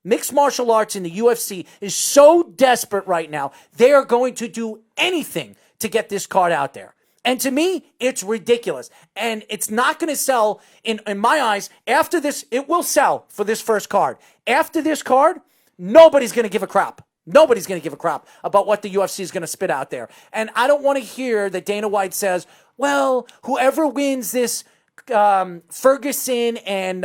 Mixed martial arts in the UFC is so desperate right now. They are going to do anything to get this card out there. And to me, it's ridiculous. And it's not going to sell, in my eyes, after this, it will sell for this first card. After this card, nobody's going to give a crap. Nobody's going to give a crap about what the UFC is going to spit out there. And I don't want to hear that Dana White says, well, whoever wins this Ferguson and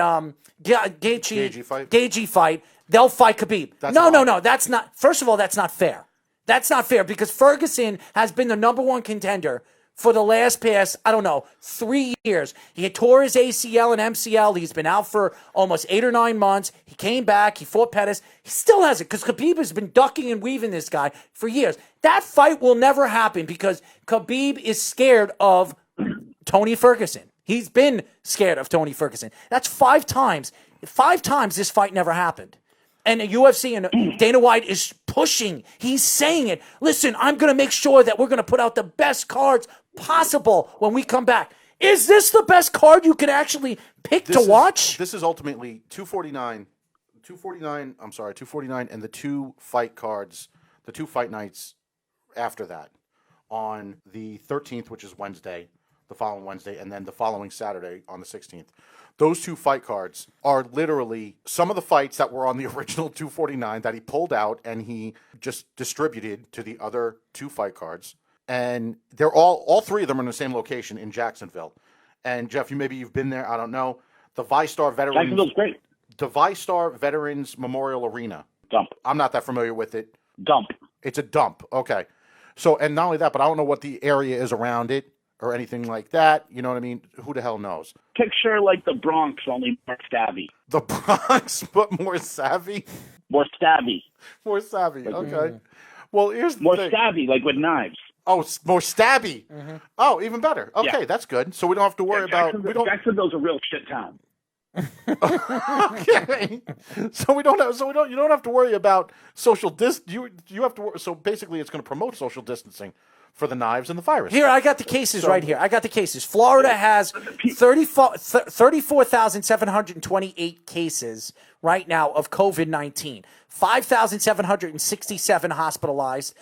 Gaethje fight, they'll fight Khabib. No. That's not. First of all, that's not fair. That's not fair because Ferguson has been the number one contender for the last 3 years. He tore his ACL and MCL. He's been out for almost 8 or 9 months. He came back. He fought Pettis. He still has it because Khabib has been ducking and weaving this guy for years. That fight will never happen because Khabib is scared of Tony Ferguson. He's been scared of Tony Ferguson. That's 5 times. 5 times this fight never happened. And the UFC and Dana White is pushing. He's saying it. Listen, I'm going to make sure that we're going to put out the best cards possible when we come back. Is this the best card you can actually pick to watch? This is ultimately 249, and the 2 fight cards, the 2 fight nights after that on the 13th, which is Wednesday, the following Wednesday, and then the following Saturday on the 16th. Those 2 fight cards are literally some of the fights that were on the original 249 that he pulled out and he just distributed to the other 2 fight cards. And they're all 3 of them are in the same location in Jacksonville. And Jeff, you've been there. I don't know. The ViStar Veterans. Jacksonville's great. The ViStar Veterans Memorial Arena. Dump. I'm not that familiar with it. Dump. It's a dump. Okay. So, and not only that, but I don't know what the area is around it or anything like that. You know what I mean? Who the hell knows? Picture like the Bronx, only more stabby. The Bronx, but more savvy? More stabby. More savvy, okay. Well, here's the more thing. stabby, like with knives. Oh, more stabby. Mm-hmm. Oh, even better. Okay, that's good. So we don't have to worry about... Jacksonville's a real shit town. Okay. You don't have to worry about social you have to worry, so basically it's going to promote social distancing for the knives and the virus. Here, I got the cases right here. I got the cases. Florida has 34,728 cases right now of COVID-19. 5,767 hospitalized.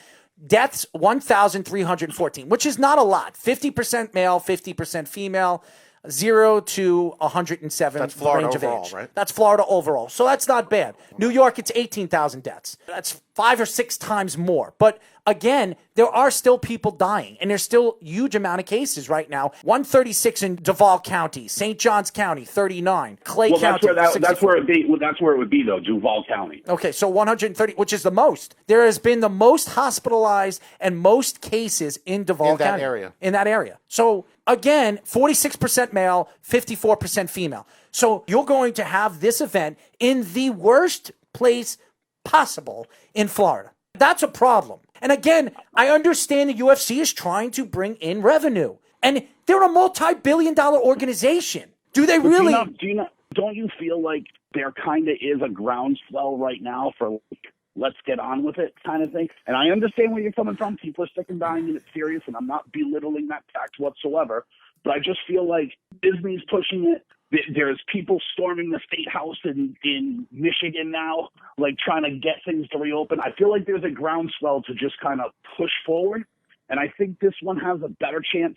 Deaths, 1,314, which is not a lot. 50% male, 50% female. 0 to 107 that's Florida range of overall, age. Right? That's Florida overall. So that's not bad. New York, it's 18,000 deaths. That's 5 or 6 times more. But again, there are still people dying, and there's still huge amount of cases right now. 136 in Duval County, St. Johns County, 39, Clay County. That's where it would be though, Duval County. Okay, so 130, which is the most. There has been the most hospitalized and most cases in Duval County. In that area. So again, 46% male, 54% female. So you're going to have this event in the worst place possible in Florida. That's a problem. And again, I understand the UFC is trying to bring in revenue. And they're a multi-billion-dollar organization. Do they really? Don't you feel like there kind of is a groundswell right now for like, let's get on with it kind of thing? And I understand where you're coming from. People are sick and dying and it's serious, and I'm not belittling that fact whatsoever. But I just feel like Disney's pushing it. There's people storming the state house in Michigan now, like trying to get things to reopen. I feel like there's a groundswell to just kind of push forward. And I think this one has a better chance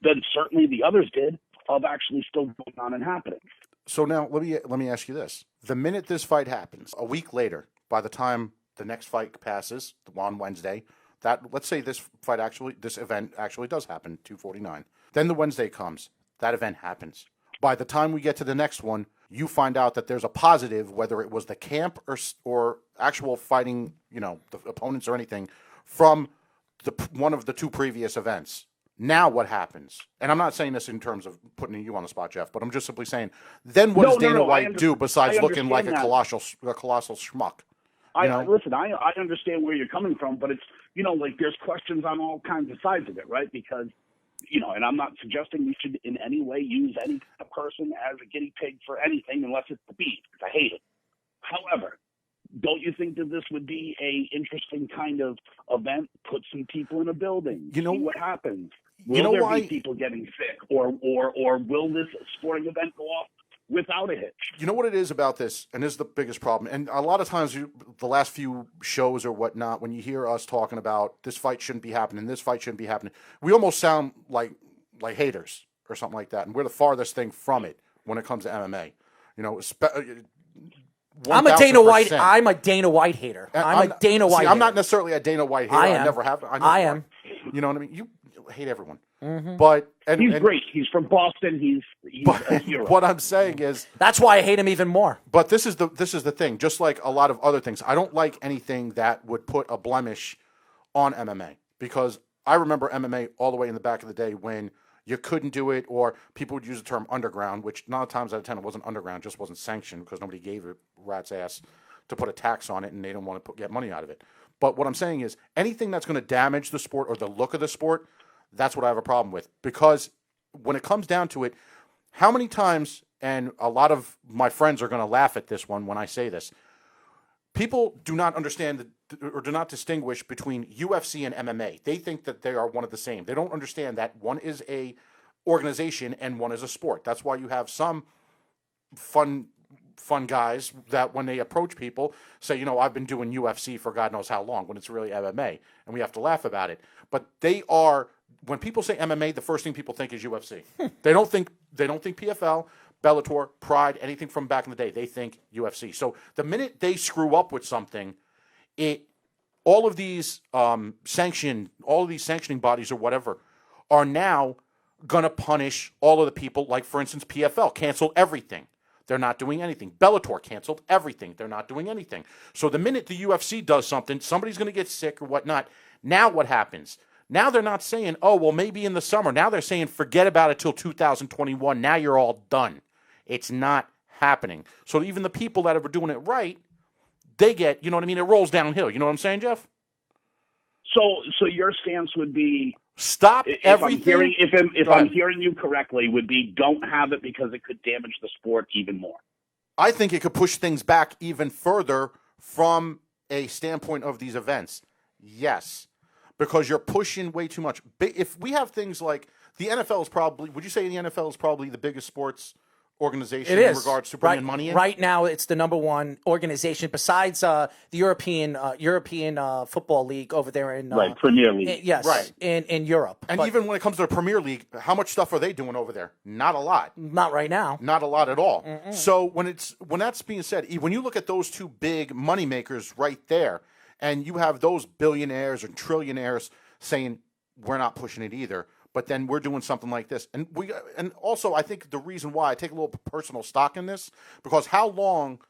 than certainly the others did of actually still going on and happening. So now let me ask you this. The minute this fight happens, a week later, by the time the next fight passes on Wednesday, let's say this event actually does happen, 249. Then the Wednesday comes. That event happens. By the time we get to the next one, you find out that there's a positive, whether it was the camp or actual fighting, the opponents or anything, from one of the 2 previous events. Now what happens? And I'm not saying this in terms of putting you on the spot, Jeff, but I'm just simply saying, then what does Dana White do besides looking like a colossal schmuck? Listen, I understand where you're coming from, but it's, like there's questions on all kinds of sides of it, right? Because and I'm not suggesting we should in any way use any person as a guinea pig for anything unless it's the beef, because I hate it. However, don't you think that this would be a interesting kind of event? Put some people in a building, see what happens. Will there be people getting sick, or will this sporting event go off without a hitch. You know what it is about this, and this is the biggest problem. And a lot of times, the last few shows or whatnot, when you hear us talking about this fight shouldn't be happening, this fight shouldn't be happening, we almost sound like haters or something like that. And we're the farthest thing from it when it comes to MMA. You know, 1000%. I'm a Dana White hater. I'm a Dana White hater. I'm not necessarily a Dana White hater. I never have. I am. You know what I mean? You hate everyone. Mm-hmm. But he's great. He's from Boston. He's a hero. What I'm saying is that's why I hate him even more. But this is the thing. Just like a lot of other things, I don't like anything that would put a blemish on MMA, because I remember MMA all the way in the back of the day when you couldn't do it, or people would use the term underground, which 9 times out of 10 it wasn't underground, just wasn't sanctioned because nobody gave a rat's ass to put a tax on it, and they didn't want to get money out of it. But what I'm saying is anything that's going to damage the sport or the look of the sport, that's what I have a problem with. Because when it comes down to it, how many times, and a lot of my friends are going to laugh at this one when I say this, people do not understand or do not distinguish between UFC and MMA. They think that they are one of the same. They don't understand that one is a organization and one is a sport. That's why you have some fun guys that when they approach people say, you know, I've been doing UFC for God knows how long, when it's really MMA, and we have to laugh about it. But they are, when people say MMA, the first thing people think is UFC. They don't think PFL, Bellator, Pride, anything from back in the day. They think UFC. So the minute they screw up with something, all of these sanctioning bodies or whatever are now gonna punish all of the people. Like, for instance, PFL canceled everything. They're not doing anything. Bellator canceled everything. They're not doing anything. So the minute the UFC does something, somebody's going to get sick or whatnot. Now what happens? Now they're not saying, oh, well, maybe in the summer. Now they're saying, forget about it till 2021. Now you're all done. It's not happening. So even the people that are doing it right, they get, you know what I mean? It rolls downhill. You know what I'm saying, Jeff? So your stance would be, stop everything. If I'm hearing you correctly, would be don't have it because it could damage the sport even more. I think it could push things back even further from a standpoint of these events. Yes, because you're pushing way too much. If we have things like the NFL is probably, would you say the NFL is probably the biggest sports organization in regards to bringing money in? Right now, it's the number one organization besides the European Football League over there in Premier League. Yes, right. in Europe. And even when it comes to the Premier League, how much stuff are they doing over there? Not a lot. Not right now. Not a lot at all. Mm-mm. So when that's being said, when you look at those two big money makers right there, and you have those billionaires and trillionaires saying we're not pushing it either, but then we're doing something like this. And also I think the reason why I take a little personal stock in this, because how long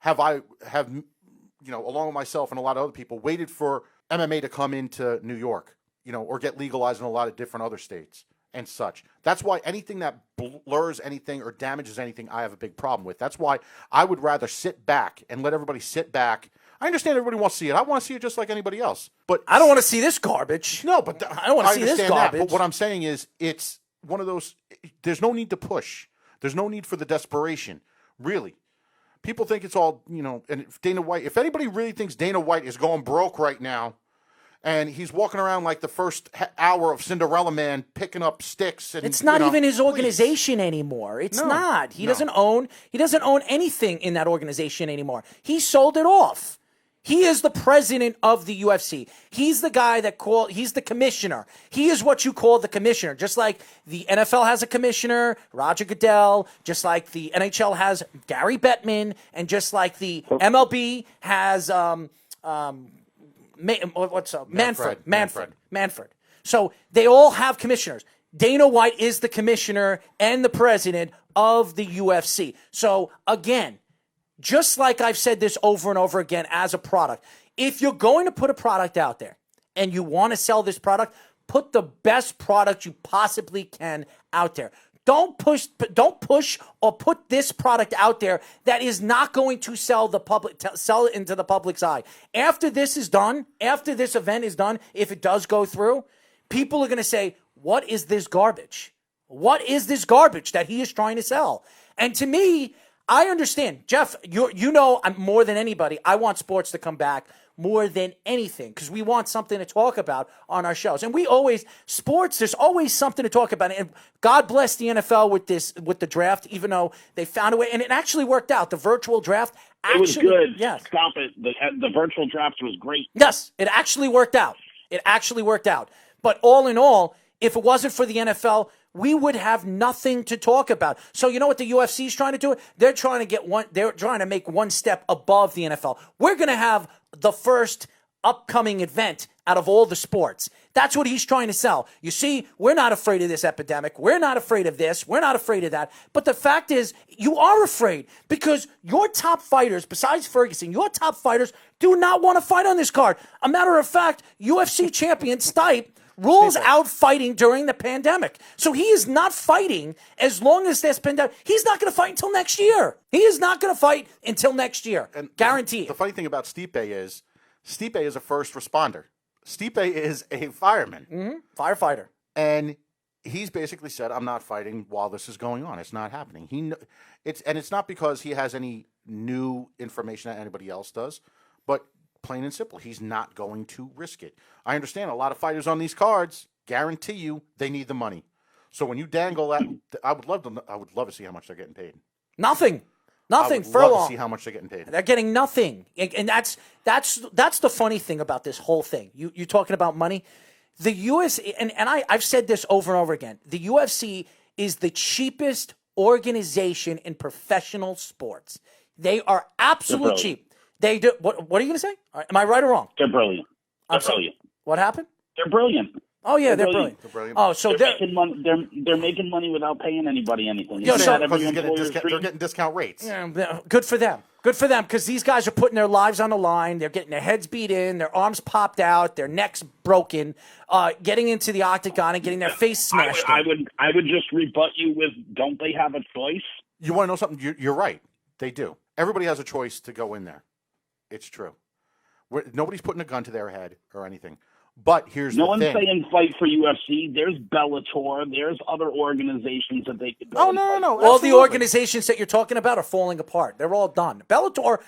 have along with myself and a lot of other people, waited for MMA to come into New York, or get legalized in a lot of different other states and such. That's why anything that blurs anything or damages anything, I have a big problem with. That's why I would rather sit back and let everybody sit back. I understand everybody wants to see it. I want to see it just like anybody else. But I don't want to see this garbage. No, but I don't want to see this garbage. But what I'm saying is, it's one of those. There's no need to push. There's no need for the desperation. Really, people think it's all And if anybody really thinks Dana White is going broke right now, and he's walking around like the first hour of Cinderella Man picking up sticks, and it's not even his organization anymore. It's not. He doesn't own anything in that organization anymore. He sold it off. He is the president of the UFC. He's the guy he's the commissioner. He is what you call the commissioner. Just like the NFL has a commissioner, Roger Goodell, just like the NHL has Gary Bettman, and just like the MLB has Manfred. So they all have commissioners. Dana White is the commissioner and the president of the UFC. So again, just like I've said this over and over again as a product, if you're going to put a product out there and you want to sell this product, put the best product you possibly can out there. Don't push or put this product out there that is not going to sell it into the public's eye. After this is done, after this event is done, if it does go through, people are going to say, what is this garbage? What is this garbage that he is trying to sell? And to me, I understand. Jeff, you know more than anybody, I want sports to come back more than anything because we want something to talk about on our shows. And sports, there's always something to talk about. And God bless the NFL with the draft, even though they found a way. And it actually worked out. The virtual draft It was good. Yes. Stop it. The virtual draft was great. Yes, it actually worked out. But all in all, if it wasn't for the NFL, we would have nothing to talk about. So you know what the UFC is trying to do? They're trying to make one step above the NFL. We're going to have the first upcoming event out of all the sports. That's what he's trying to sell. You see, we're not afraid of this epidemic. We're not afraid of this. We're not afraid of that. But the fact is, you are afraid because your top fighters, besides Ferguson, your top fighters do not want to fight on this card. A matter of fact, UFC champion Stipe rules out fighting during the pandemic. So he is not fighting as long as this pandemic. He's not going to fight until next year. He is not going to fight until next year. And guaranteed. The funny thing about Stipe is a first responder. Stipe is a fireman. Mm-hmm. Firefighter. And he's basically said, I'm not fighting while this is going on. It's not happening. It's not because he has any new information that anybody else does, but plain and simple, he's not going to risk it. I understand a lot of fighters on these cards, guarantee you, they need the money. So when you dangle that, I would love to see how much they're getting paid. Nothing. I would love to see how much they're getting paid. They're getting nothing. And that's the funny thing about this whole thing. You talking about money? The UFC, and I've said this over and over again, the UFC is the cheapest organization in professional sports. They are absolutely cheap. They do. What are you going to say? Am I right or wrong? They're brilliant. They're brilliant. What happened? They're brilliant. Oh yeah, they're brilliant. Oh, so they're making money. They're making money without paying anybody anything. They're getting discount rates. Yeah, good for them. Good for them because these guys are putting their lives on the line. They're getting their heads beat in, their arms popped out, their necks broken, getting into the octagon and getting their face smashed. I would just rebut you with, don't they have a choice? You want to know something? You're right. They do. Everybody has a choice to go in there. It's true. Nobody's putting a gun to their head or anything. But here's the thing. No one's saying fight for UFC. There's Bellator. There's other organizations that they could go. Oh, no. All the organizations that you're talking about are falling apart. They're all done. Bellator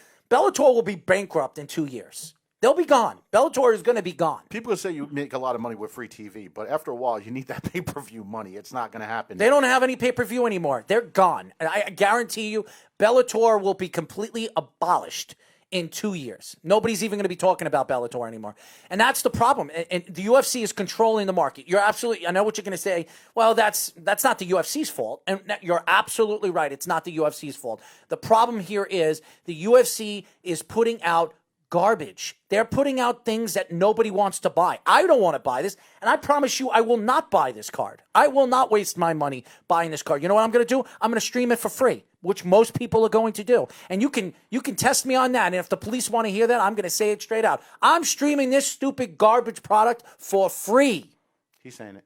will be bankrupt in 2 years. They'll be gone. Bellator is going to be gone. People say you make a lot of money with free TV, but after a while, you need that pay-per-view money. It's not going to happen. They don't have any pay-per-view anymore. They're gone. And I guarantee you, Bellator will be completely abolished in 2 years. Nobody's even going to be talking about Bellator anymore. And that's the problem. And the UFC is controlling the market. You're absolutely, I know what you're going to say. Well, that's not the UFC's fault. And you're absolutely right. It's not the UFC's fault. The problem here is the UFC is putting out garbage. They're putting out things that nobody wants to buy. I don't want to buy this, and I promise you I will not buy this card. I will not waste my money buying this card. You know what I'm going to do? I'm going to stream it for free, which most people are going to do. And you can test me on that, and if the police want to hear that, I'm going to say it straight out. I'm streaming this stupid garbage product for free. He's saying it.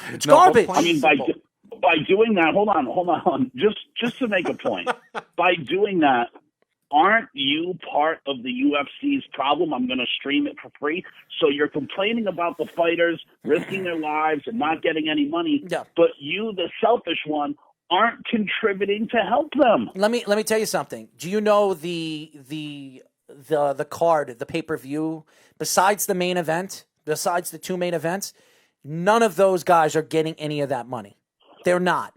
It's garbage. I mean, by doing that, hold on. Just to make a point, by doing that, aren't you part of the UFC's problem? I'm going to stream it for free. So you're complaining about the fighters risking their lives and not getting any money, but you, the selfish one, aren't contributing to help them. Let me tell you something. Do you know the card, the pay-per-view, besides the main event, besides the two main events, none of those guys are getting any of that money. They're not.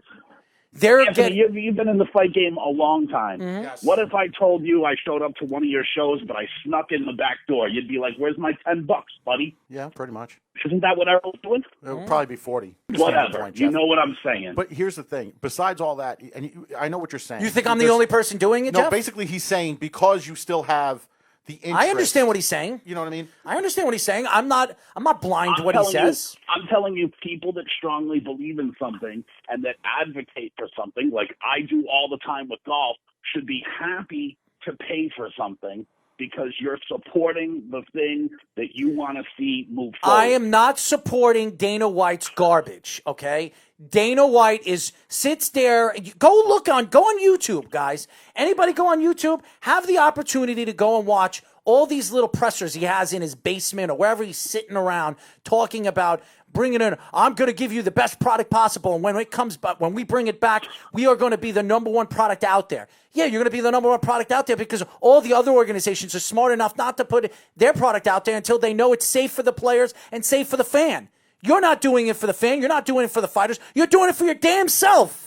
You've been in the fight game a long time. Mm-hmm. Yes. What if I told you I showed up to one of your shows, but I snuck in the back door? You'd be like, "Where's my $10, buddy?" Yeah, pretty much. Isn't that what everyone's doing? It would probably be 40. Whatever. You know what I'm saying. But here's the thing. Besides all that, and I know what you're saying. You think I'm the only person doing it, No, Jeff? basically he's saying because you still have the interest. I understand what he's saying. You know what I mean? I understand what he's saying. I'm not blind to what he says. I'm telling you, people that strongly believe in something and that advocate for something, like I do all the time with golf, should be happy to pay for something because you're supporting the thing that you want to see move forward. I am not supporting Dana White's garbage, okay? Dana White sits there. Go on YouTube, guys. Anybody go on YouTube? Have the opportunity to go and watch all these little pressers he has in his basement or wherever he's sitting around talking about bringing in, I'm going to give you the best product possible. And when we bring it back, we are going to be the number one product out there. Yeah, you're going to be the number one product out there because all the other organizations are smart enough not to put their product out there until they know it's safe for the players and safe for the fan. You're not doing it for the fan. You're not doing it for the fighters. You're doing it for your damn self.